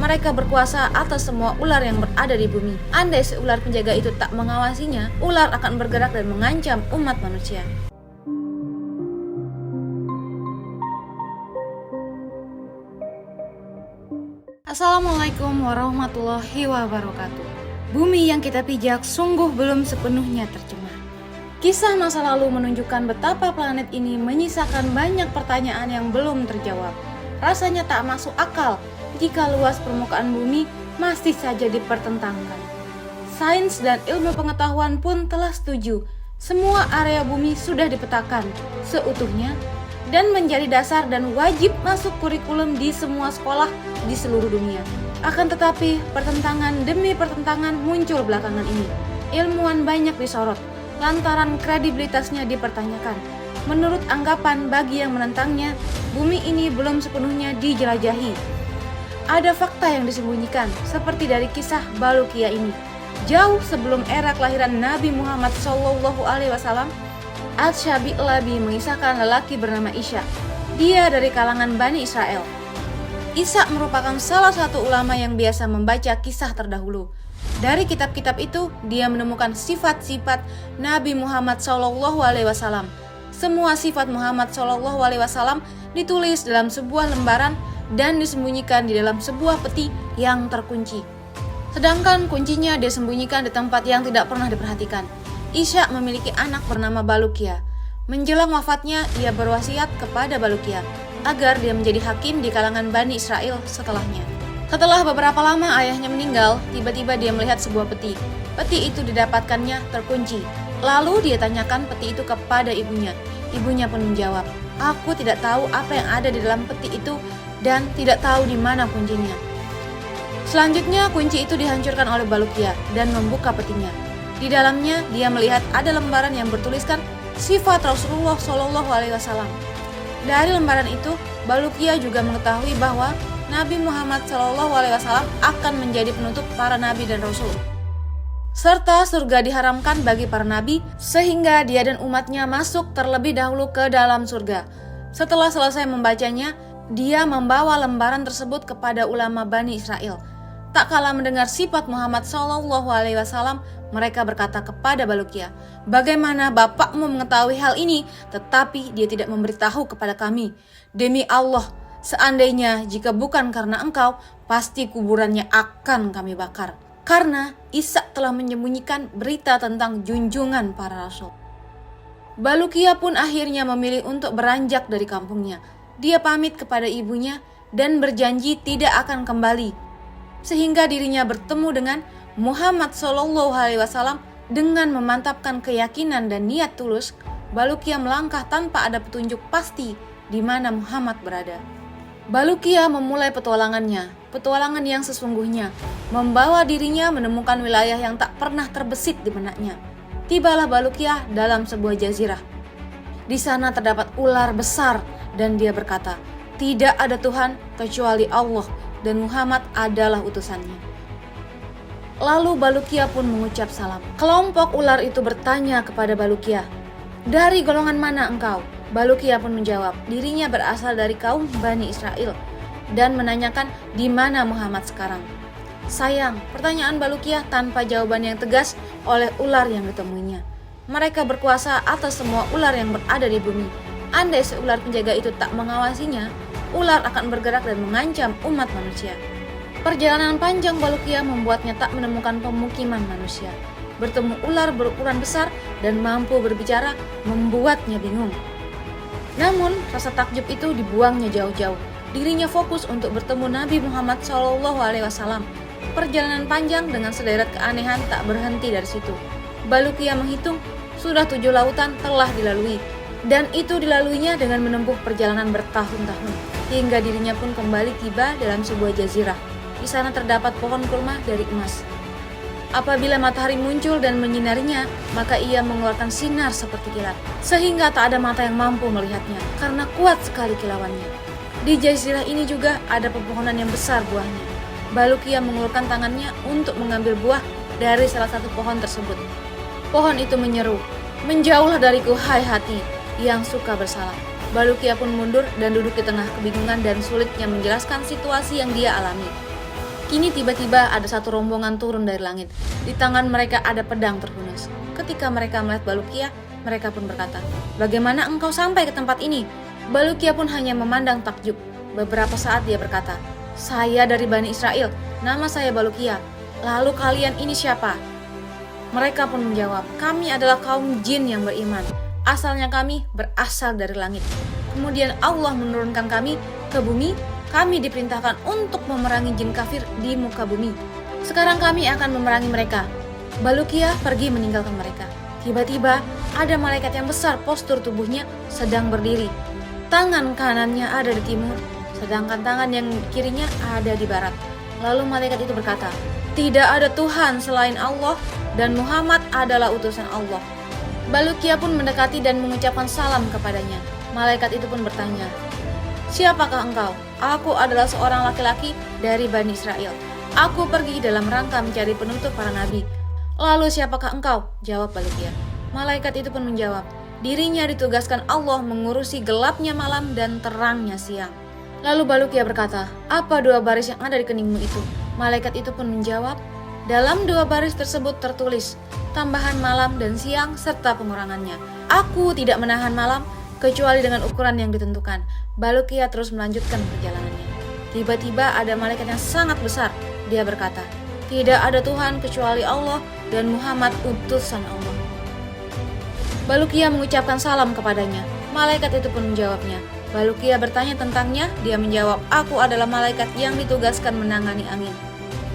Mereka berkuasa atas semua ular yang berada di bumi. Andai si ular penjaga itu tak mengawasinya, ular akan bergerak dan mengancam umat manusia. Assalamualaikum warahmatullahi wabarakatuh. Bumi yang kita pijak sungguh belum sepenuhnya tercemar. Kisah masa lalu menunjukkan betapa planet ini menyisakan banyak pertanyaan yang belum terjawab. Rasanya tak masuk akal jika luas permukaan bumi masih saja dipertentangkan. Sains dan ilmu pengetahuan pun telah setuju. Semua area bumi sudah dipetakan seutuhnya dan menjadi dasar dan wajib masuk kurikulum di semua sekolah di seluruh dunia. Akan tetapi, pertentangan demi pertentangan muncul belakangan ini. Ilmuwan banyak disorot, lantaran kredibilitasnya dipertanyakan. Menurut anggapan bagi yang menentangnya, bumi ini belum sepenuhnya dijelajahi. Ada fakta yang disembunyikan, seperti dari kisah Balukia ini. Jauh sebelum era kelahiran Nabi Muhammad SAW, Al-Shabi'labi mengisahkan lelaki bernama Isya. Dia dari kalangan Bani Israel. Isya merupakan salah satu ulama yang biasa membaca kisah terdahulu. Dari kitab-kitab itu, dia menemukan sifat-sifat Nabi Muhammad SAW. Semua sifat Muhammad SAW ditulis dalam sebuah lembaran dan disembunyikan di dalam sebuah peti yang terkunci. Sedangkan kuncinya disembunyikan di tempat yang tidak pernah diperhatikan. Isya memiliki anak bernama Balukia. Menjelang wafatnya, ia berwasiat kepada Balukia agar dia menjadi hakim di kalangan Bani Israel setelahnya. Setelah beberapa lama ayahnya meninggal, tiba-tiba dia melihat sebuah peti. Peti itu didapatkannya terkunci. Lalu dia tanyakan peti itu kepada ibunya. Ibunya pun menjawab, "Aku tidak tahu apa yang ada di dalam peti itu dan tidak tahu di mana kuncinya." Selanjutnya kunci itu dihancurkan oleh Balukia dan membuka petinya. Di dalamnya dia melihat ada lembaran yang bertuliskan sifat Rasulullah SAW. Dari lembaran itu, Balukia juga mengetahui bahwa Nabi Muhammad SAW akan menjadi penutup para nabi dan rasul, serta surga diharamkan bagi para nabi, sehingga dia dan umatnya masuk terlebih dahulu ke dalam surga. Setelah selesai membacanya, dia membawa lembaran tersebut kepada ulama Bani Israel. Tak kala mendengar sifat Muhammad SAW, mereka berkata kepada Balukia, "Bagaimana bapakmu mengetahui hal ini, tetapi dia tidak memberitahu kepada kami? Demi Allah, seandainya jika bukan karena engkau, pasti kuburannya akan kami bakar." Karena Isya telah menyembunyikan berita tentang junjungan para rasul. Balukia pun akhirnya memilih untuk beranjak dari kampungnya. Dia pamit kepada ibunya dan berjanji tidak akan kembali, sehingga dirinya bertemu dengan Muhammad SAW. Dengan memantapkan keyakinan dan niat tulus, Balukia melangkah tanpa ada petunjuk pasti di mana Muhammad berada. Balukia memulai petualangan yang sesungguhnya, membawa dirinya menemukan wilayah yang tak pernah terbesit di benaknya. Tibalah Balukia dalam sebuah jazirah. Di sana terdapat ular besar dan dia berkata, "Tidak ada Tuhan kecuali Allah dan Muhammad adalah utusannya." Lalu Balukia pun mengucap salam. Kelompok ular itu bertanya kepada Balukia, "Dari golongan mana engkau?" Balukia pun menjawab, dirinya berasal dari kaum Bani Israel, dan menanyakan di mana Muhammad sekarang. Sayang, pertanyaan Balukia tanpa jawaban yang tegas oleh ular yang ditemuinya. Mereka berkuasa atas semua ular yang berada di bumi. Andai si ular penjaga itu tak mengawasinya, ular akan bergerak dan mengancam umat manusia. Perjalanan panjang Balukia membuatnya tak menemukan pemukiman manusia. Bertemu ular berukuran besar dan mampu berbicara membuatnya bingung. Namun, rasa takjub itu dibuangnya jauh-jauh. Dirinya fokus untuk bertemu Nabi Muhammad SAW. Perjalanan panjang dengan sederet keanehan tak berhenti dari situ. Balukia menghitung, sudah 7 lautan telah dilalui. Dan itu dilaluinya dengan menempuh perjalanan bertahun-tahun. Hingga dirinya pun kembali tiba dalam sebuah jazirah. Di sana terdapat pohon kurma dari emas. Apabila matahari muncul dan menyinarinya, maka ia mengeluarkan sinar seperti kilat, sehingga tak ada mata yang mampu melihatnya, karena kuat sekali kilauannya. Di jazirah ini juga ada pepohonan yang besar buahnya. Balukia mengeluarkan tangannya untuk mengambil buah dari salah satu pohon tersebut. Pohon itu menyeru, "Menjauhlah dariku, hai hati yang suka bersalah." Balukia pun mundur dan duduk di tengah kebingungan dan sulitnya menjelaskan situasi yang dia alami. Kini tiba-tiba ada satu rombongan turun dari langit. Di tangan mereka ada pedang terhunus. Ketika mereka melihat Balukia, mereka pun berkata, "Bagaimana engkau sampai ke tempat ini?" Balukia pun hanya memandang takjub. Beberapa saat dia berkata, "Saya dari Bani Israel, nama saya Balukia. Lalu kalian ini siapa?" Mereka pun menjawab, "Kami adalah kaum jin yang beriman. Asalnya kami berasal dari langit. Kemudian Allah menurunkan kami ke bumi. Kami diperintahkan untuk memerangi jin kafir di muka bumi. Sekarang kami akan memerangi mereka." Balukia pergi meninggalkan mereka. Tiba-tiba ada malaikat yang besar, postur tubuhnya sedang berdiri. Tangan kanannya ada di timur, sedangkan tangan yang kirinya ada di barat. Lalu malaikat itu berkata, "Tidak ada Tuhan selain Allah dan Muhammad adalah utusan Allah." Balukia pun mendekati dan mengucapkan salam kepadanya. Malaikat itu pun bertanya, "Siapakah engkau?" "Aku adalah seorang laki-laki dari Bani Israel. Aku pergi dalam rangka mencari penutup para nabi." "Lalu siapakah engkau?" jawab Balukia. Malaikat itu pun menjawab, dirinya ditugaskan Allah mengurusi gelapnya malam dan terangnya siang. Lalu Balukia berkata, "Apa dua baris yang ada di keningmu itu?" Malaikat itu pun menjawab, "Dalam dua baris tersebut tertulis tambahan malam dan siang serta pengurangannya. Aku tidak menahan malam kecuali dengan ukuran yang ditentukan." Balukia terus melanjutkan perjalanannya. Tiba-tiba ada malaikat yang sangat besar. Dia berkata, "Tidak ada Tuhan kecuali Allah dan Muhammad utusan Allah." Balukia mengucapkan salam kepadanya. Malaikat itu pun menjawabnya. Balukia bertanya tentangnya. Dia menjawab, "Aku adalah malaikat yang ditugaskan menangani angin.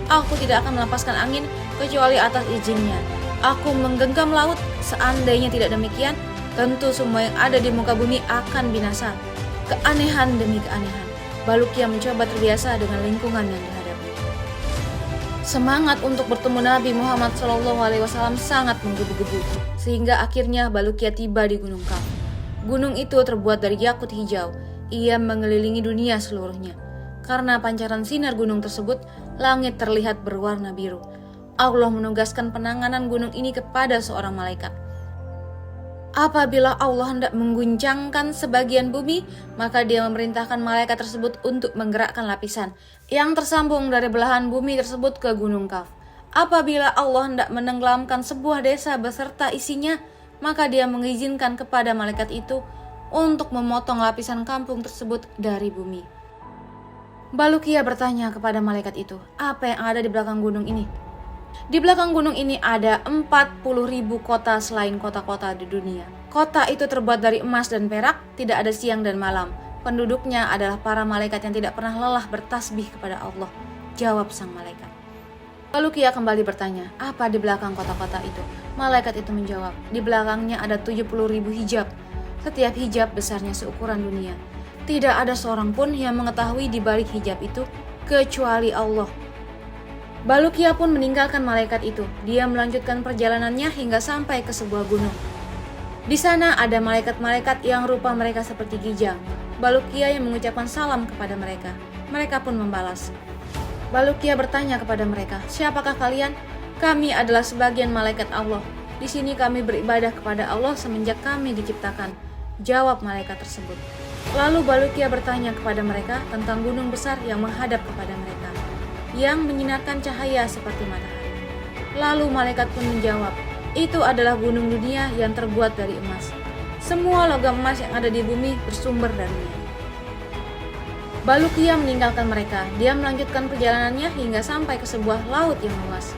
Aku tidak akan melepaskan angin kecuali atas izinnya. Aku menggenggam laut. Seandainya tidak demikian, tentu semua yang ada di muka bumi akan binasa." Keanehan demi keanehan, Balukia mencoba terbiasa dengan lingkungan yang dihadapi. Semangat untuk bertemu Nabi Muhammad SAW sangat menggebu-gebu, sehingga akhirnya Balukia tiba di Gunung Kaf. Gunung itu terbuat dari yakut hijau. Ia mengelilingi dunia seluruhnya. Karena pancaran sinar gunung tersebut, langit terlihat berwarna biru. Allah menugaskan penanganan gunung ini kepada seorang malaikat. Apabila Allah hendak mengguncangkan sebagian bumi, maka dia memerintahkan malaikat tersebut untuk menggerakkan lapisan yang tersambung dari belahan bumi tersebut ke Gunung Kaf. Apabila Allah hendak menenggelamkan sebuah desa beserta isinya, maka dia mengizinkan kepada malaikat itu untuk memotong lapisan kampung tersebut dari bumi. Balukia bertanya kepada malaikat itu, "Apa yang ada di belakang gunung ini?" "Di belakang gunung ini ada 40.000 kota selain kota-kota di dunia. Kota itu terbuat dari emas dan perak, tidak ada siang dan malam. Penduduknya adalah para malaikat yang tidak pernah lelah bertasbih kepada Allah," jawab sang malaikat. Balukia kembali bertanya, "Apa di belakang kota-kota itu?" Malaikat itu menjawab, "Di belakangnya ada 70.000 hijab. Setiap hijab besarnya seukuran dunia. Tidak ada seorang pun yang mengetahui di balik hijab itu kecuali Allah." Balukia pun meninggalkan malaikat itu. Dia melanjutkan perjalanannya hingga sampai ke sebuah gunung. Di sana ada malaikat-malaikat yang rupa mereka seperti gijang. Balukia yang mengucapkan salam kepada mereka. Mereka pun membalas. Balukia bertanya kepada mereka, "Siapakah kalian?" "Kami adalah sebagian malaikat Allah. Di sini kami beribadah kepada Allah semenjak kami diciptakan," jawab malaikat tersebut. Lalu Balukia bertanya kepada mereka tentang gunung besar yang menghadap kepada mereka, yang menyinarkan cahaya seperti matahari. Lalu malaikat pun menjawab, "Itu adalah gunung dunia yang terbuat dari emas. Semua logam emas yang ada di bumi bersumber darinya." Balukia meninggalkan mereka. Dia melanjutkan perjalanannya hingga sampai ke sebuah laut yang luas.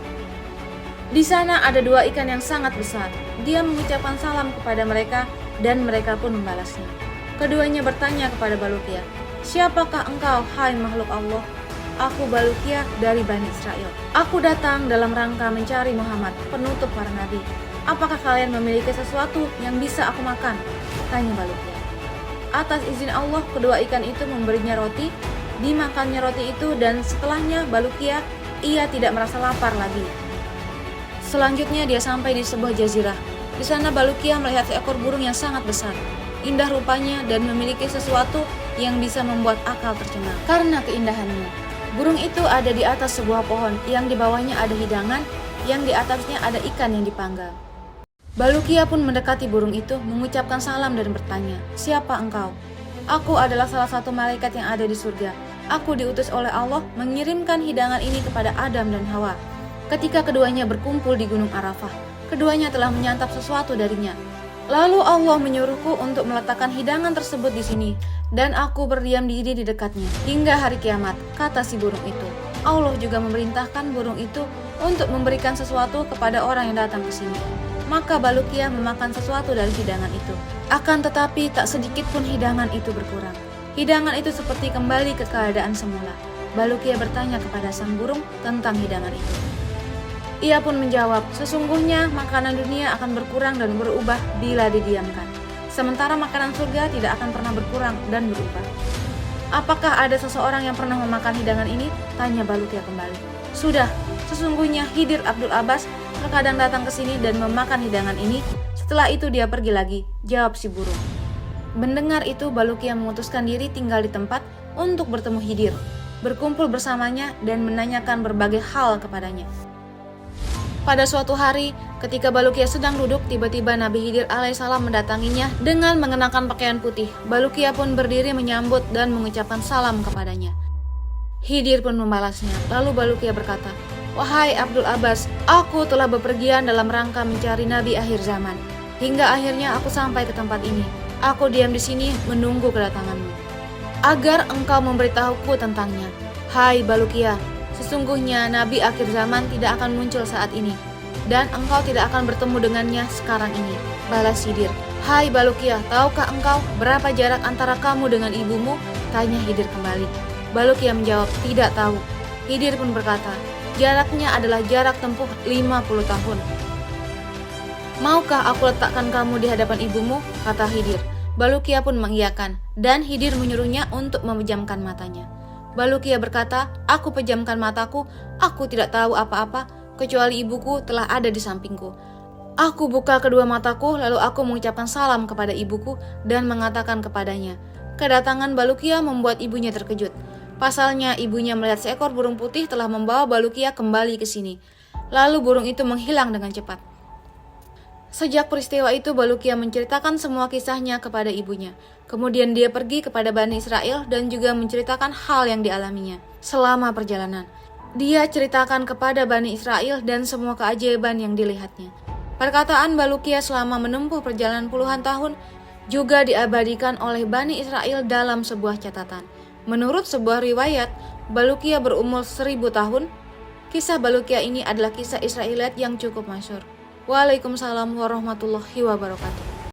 Di sana ada dua ikan yang sangat besar. Dia mengucapkan salam kepada mereka dan mereka pun membalasnya. Keduanya bertanya kepada Balukia, "Siapakah engkau, hai makhluk Allah?" "Aku Balukia dari Bani Israel. Aku datang dalam rangka mencari Muhammad, penutup para nabi. Apakah kalian memiliki sesuatu yang bisa aku makan?" tanya Balukia. Atas izin Allah, kedua ikan itu memberinya roti. Dimakannya roti itu dan setelahnya Balukia, ia tidak merasa lapar lagi. Selanjutnya dia sampai di sebuah jazirah. Di sana Balukia melihat seekor burung yang sangat besar, indah rupanya dan memiliki sesuatu yang bisa membuat akal tercengang karena keindahannya. Burung itu ada di atas sebuah pohon yang di bawahnya ada hidangan, yang di atasnya ada ikan yang dipanggang. Balukia pun mendekati burung itu, mengucapkan salam dan bertanya, "Siapa engkau?" "Aku adalah salah satu malaikat yang ada di surga. aku diutus oleh Allah mengirimkan hidangan ini kepada Adam dan Hawa. Ketika keduanya berkumpul di Gunung Arafah, keduanya telah menyantap sesuatu darinya. Lalu Allah menyuruhku untuk meletakkan hidangan tersebut di sini, dan aku berdiam diri di dekatnya hingga hari kiamat, kata si burung itu. Allah juga memerintahkan burung itu untuk memberikan sesuatu kepada orang yang datang ke sini. Maka Baluqiyah memakan sesuatu dari hidangan itu. Akan tetapi tak sedikit pun hidangan itu berkurang. Hidangan itu seperti kembali ke keadaan semula. Baluqiyah bertanya kepada sang burung tentang hidangan itu. Ia pun menjawab, sesungguhnya makanan dunia akan berkurang dan berubah bila didiamkan. Sementara makanan surga tidak akan pernah berkurang dan berubah. Apakah ada seseorang yang pernah memakan hidangan ini? Tanya Baluqiyah kembali. Sudah, sesungguhnya Khidir Abdul Abbas terkadang datang ke sini dan memakan hidangan ini. Setelah itu dia pergi lagi, jawab si burung. Mendengar itu, Baluqiyah memutuskan diri tinggal di tempat untuk bertemu Khidir, berkumpul bersamanya dan menanyakan berbagai hal kepadanya. Pada suatu hari, ketika Baluqiyah sedang duduk, tiba-tiba Nabi Khidir alaihissalam mendatanginya dengan mengenakan pakaian putih. Baluqiyah pun berdiri menyambut dan mengucapkan salam kepadanya. Khidir pun membalasnya. Lalu Baluqiyah berkata, "Wahai Abdul Abbas, aku telah bepergian dalam rangka mencari Nabi akhir zaman. Hingga akhirnya aku sampai ke tempat ini. Aku diam di sini menunggu kedatanganmu, agar engkau memberitahuku tentangnya. Hai Baluqiyah, sesungguhnya Nabi akhir zaman tidak akan muncul saat ini, dan engkau tidak akan bertemu dengannya sekarang ini." Balas Khidir, "Hai Baluqiyah, tahukah engkau berapa jarak antara kamu dengan ibumu?" Tanya Khidir kembali. Baluqiyah menjawab, "Tidak tahu." Khidir pun berkata, "Jaraknya adalah jarak tempuh 50 tahun. Maukah aku letakkan kamu di hadapan ibumu?" kata Khidir. Baluqiyah pun mengiyakan, dan Khidir menyuruhnya untuk memejamkan matanya. Baluqiyah berkata, "Aku pejamkan mataku, aku tidak tahu apa-apa, kecuali ibuku telah ada di sampingku." Aku buka kedua mataku, lalu aku mengucapkan salam kepada ibuku dan mengatakan kepadanya. Kedatangan Baluqiyah membuat ibunya terkejut. Pasalnya, ibunya melihat seekor burung putih telah membawa Baluqiyah kembali ke sini. Lalu burung itu menghilang dengan cepat. Sejak peristiwa itu, Baluqiyah menceritakan semua kisahnya kepada ibunya. Kemudian dia pergi kepada Bani Israel dan juga menceritakan hal yang dialaminya selama perjalanan. Dia ceritakan kepada Bani Israel dan semua keajaiban yang dilihatnya. Perkataan Baluqiyah selama menempuh perjalanan puluhan tahun juga diabadikan oleh Bani Israel dalam sebuah catatan. Menurut sebuah riwayat, Baluqiyah berumur 1000 tahun. Kisah Baluqiyah ini adalah kisah Israiliyat yang cukup masyhur. Waalaikumsalam warahmatullahi wabarakatuh.